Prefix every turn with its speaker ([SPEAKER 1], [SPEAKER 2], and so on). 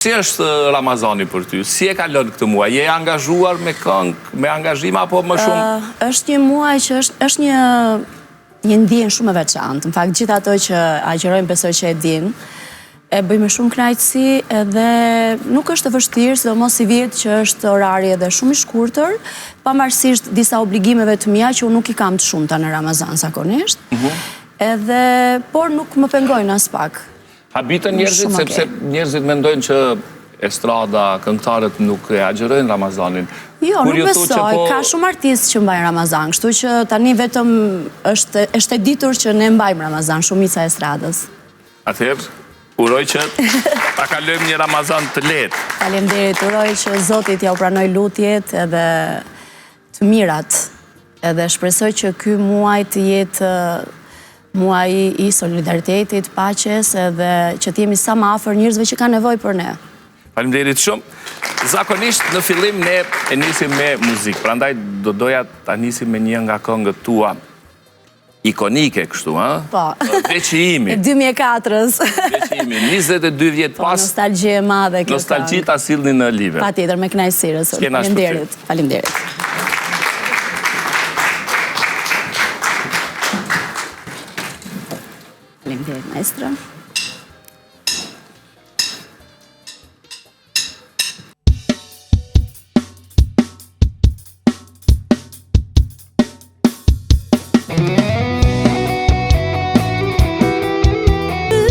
[SPEAKER 1] Si është Ramazani për ty? Si e kalon këtë muaj? Je angazhuar me këngë, me angazhim apo më shumë?
[SPEAKER 2] Është një muaj që është një ndjenjë shumë e veçantë. Në fakt, gjithë ato që agjerojnë besoj që e din, e bëjmë shumë kënaqësi edhe nuk është të vështirë, sidomos i vjet që është orari edhe shumë i shkurtër, pavarësisht disa obligimeve të mia që unë nuk i kam të shumta në Ramazan zakonisht. Edhe por nuk më pengojnë as pak.
[SPEAKER 1] Habitën njerëzit, sepse njerëzit mendojnë që estrada, këngëtarët nuk e agjerojnë Ramazanin.
[SPEAKER 2] Jo, nuk besoj, ka shumë artistë që mbajnë Ramazan, kështu që tani vetëm është e ditur që ne mbajmë Ramazan, shumica e estradës.
[SPEAKER 1] Atëherë, uroj që ta kalojmë një Ramazan të lehtë.
[SPEAKER 2] Faleminderit, uroj që Zoti t'ja u pranoj lutjet edhe të mirat, edhe shpresoj që ky muaj të jetë muaj i solidaritetit, paqes edhe që t'jemi sa më afër njerëzve që kanë nevojë për ne.
[SPEAKER 1] Faleminderit shumë. Zakonisht në fillim ne e nisim me muzikë, prandaj do doja ta nisim me një nga këngët tua ikonike kështu, ha?
[SPEAKER 2] Po.
[SPEAKER 1] Veçimi.
[SPEAKER 2] E 2004-s.
[SPEAKER 1] Veçimi, 22 vjet pas.
[SPEAKER 2] Nostalgji e madhe kjo.
[SPEAKER 1] Nostalgji ta sillni në live.
[SPEAKER 2] Patjetër, me kënaqësi. Faleminderit. Faleminderit. Faleminderit, maestro.